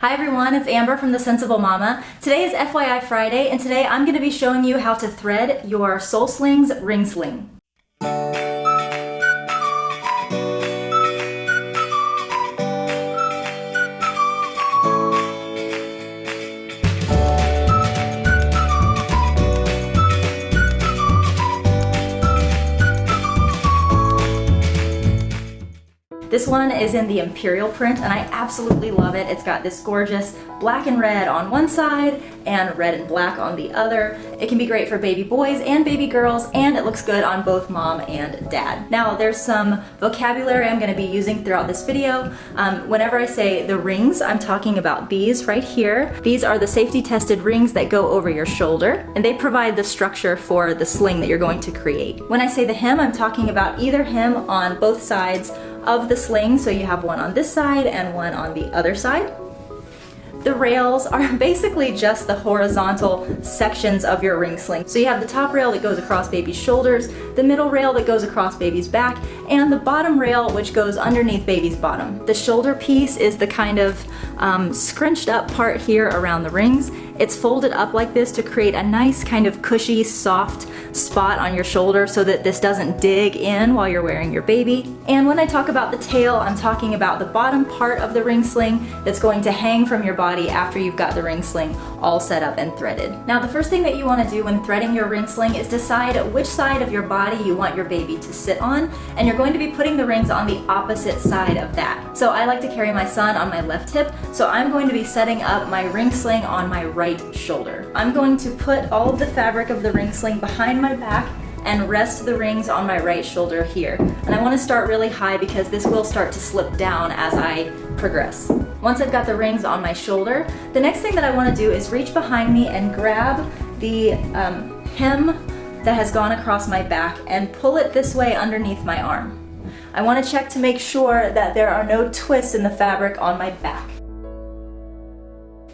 Hi everyone, it's Amber from The Sensible Mama. Today is FYI Friday, and today I'm going to be showing you how to thread your Soul Slings ring sling. This one is in the Imperial print and I absolutely love it. It's got this gorgeous black and red on one side and red and black on the other. It can be great for baby boys and baby girls, and it looks good on both mom and dad. Now there's some vocabulary I'm going to be using throughout this video. Whenever I say the rings, I'm talking about these right here. These are the safety tested rings that go over your shoulder, and they provide the structure for the sling that you're going to create. When I say the hem, I'm talking about either hem on both sides of the sling, so you have one on this side and one on the other side. The rails are basically just the horizontal sections of your ring sling. So you have the top rail that goes across baby's shoulders, the middle rail that goes across baby's back, and the bottom rail which goes underneath baby's bottom. The shoulder piece is the kind of scrunched up part here around the rings. It's folded up like this to create a nice kind of cushy, soft spot on your shoulder so that this doesn't dig in while you're wearing your baby. And when I talk about the tail, I'm talking about the bottom part of the ring sling that's going to hang from your body after you've got the ring sling all set up and threaded. Now the first thing that you want to do when threading your ring sling is decide which side of your body you want your baby to sit on, and you're going to be putting the rings on the opposite side of that. So I like to carry my son on my left hip, so I'm going to be setting up my ring sling on my right shoulder. I'm going to put all of the fabric of the ring sling behind my back and rest the rings on my right shoulder here. And I want to start really high because this will start to slip down as I progress. Once I've got the rings on my shoulder, the next thing that I want to do is reach behind me and grab the hem that has gone across my back and pull it this way underneath my arm. I want to check to make sure that there are no twists in the fabric on my back.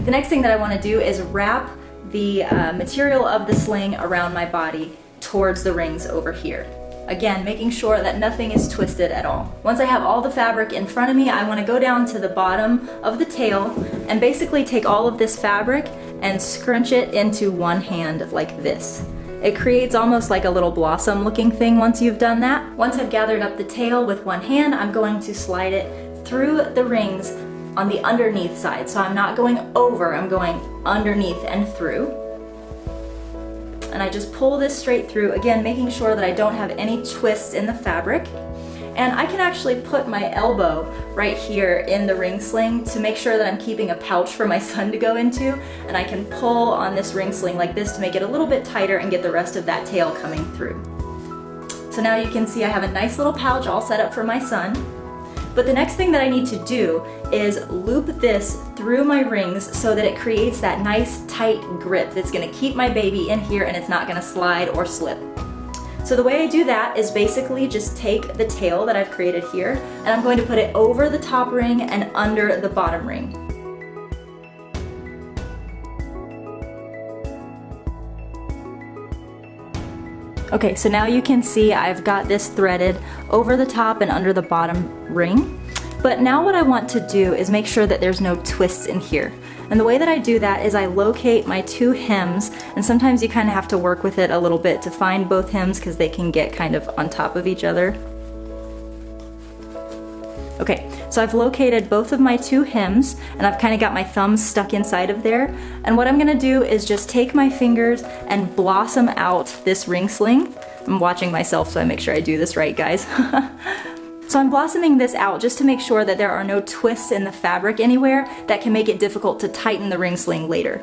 The next thing that I want to do is wrap the material of the sling around my body towards the rings over here. Again, making sure that nothing is twisted at all. Once I have all the fabric in front of me, I want to go down to the bottom of the tail and basically take all of this fabric and scrunch it into one hand like this. It creates almost like a little blossom looking thing once you've done that. Once I've gathered up the tail with one hand, I'm going to slide it through the rings on the underneath side. So I'm not going over, I'm going underneath and through. And I just pull this straight through, again making sure that I don't have any twists in the fabric. And I can actually put my elbow right here in the ring sling to make sure that I'm keeping a pouch for my son to go into, and I can pull on this ring sling like this to make it a little bit tighter and get the rest of that tail coming through. So now you can see I have a nice little pouch all set up for my son. But the next thing that I need to do is loop this through my rings so that it creates that nice tight grip that's going to keep my baby in here and it's not going to slide or slip. So the way I do that is basically just take the tail that I've created here and I'm going to put it over the top ring and under the bottom ring. Okay, so now you can see I've got this threaded over the top and under the bottom ring. But now what I want to do is make sure that there's no twists in here. And the way that I do that is I locate my two hems, and sometimes you kind of have to work with it a little bit to find both hems because they can get kind of on top of each other. Okay, so I've located both of my two hems and I've kind of got my thumbs stuck inside of there. And what I'm gonna do is just take my fingers and blossom out this ring sling. I'm watching myself so I make sure I do this right, guys. So I'm blossoming this out just to make sure that there are no twists in the fabric anywhere that can make it difficult to tighten the ring sling later.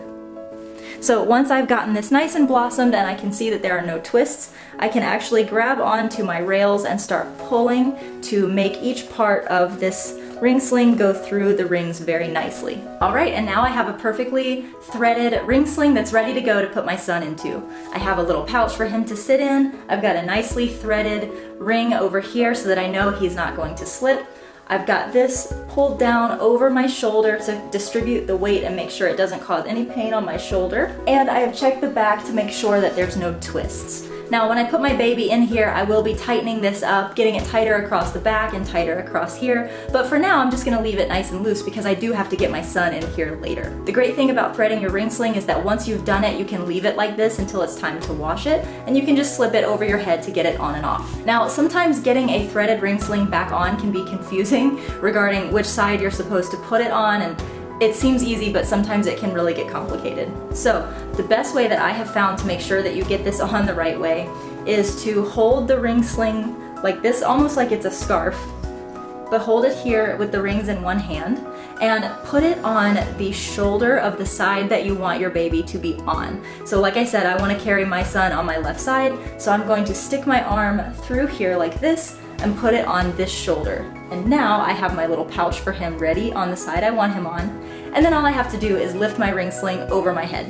So once I've gotten this nice and blossomed and I can see that there are no twists, I can actually grab onto my rails and start pulling to make each part of this ring sling go through the rings very nicely. Alright, and now I have a perfectly threaded ring sling that's ready to go to put my son into. I have a little pouch for him to sit in. I've got a nicely threaded ring over here so that I know he's not going to slip. I've got this pulled down over my shoulder to distribute the weight and make sure it doesn't cause any pain on my shoulder. And I have checked the back to make sure that there's no twists. Now when I put my baby in here, I will be tightening this up, getting it tighter across the back and tighter across here, but for now I'm just gonna leave it nice and loose because I do have to get my son in here later. The great thing about threading your ring sling is that once you've done it, you can leave it like this until it's time to wash it, and you can just slip it over your head to get it on and off. Now sometimes getting a threaded ring sling back on can be confusing regarding which side you're supposed to put it on, and it seems easy, but sometimes it can really get complicated. So the best way that I have found to make sure that you get this on the right way is to hold the ring sling like this, almost like it's a scarf, but hold it here with the rings in one hand and put it on the shoulder of the side that you want your baby to be on. So like I said, I want to carry my son on my left side, so I'm going to stick my arm through here like this and put it on this shoulder. And now I have my little pouch for him ready on the side I want him on. And then all I have to do is lift my ring sling over my head.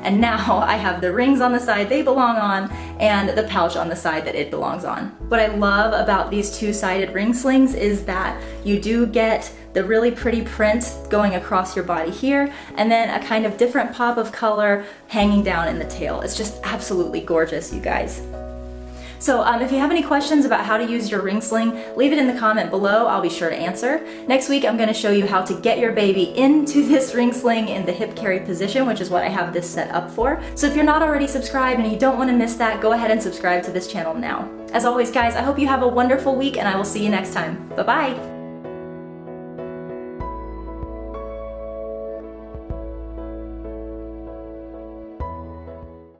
And now I have the rings on the side they belong on and the pouch on the side that it belongs on. What I love about these two-sided ring slings is that you do get the really pretty print going across your body here, and then a kind of different pop of color hanging down in the tail. It's just absolutely gorgeous, you guys. So if you have any questions about how to use your ring sling, leave it in the comment below. I'll be sure to answer. Next week, I'm going to show you how to get your baby into this ring sling in the hip carry position, which is what I have this set up for. So if you're not already subscribed and you don't want to miss that, go ahead and subscribe to this channel now. As always, guys, I hope you have a wonderful week, and I will see you next time. Bye-bye.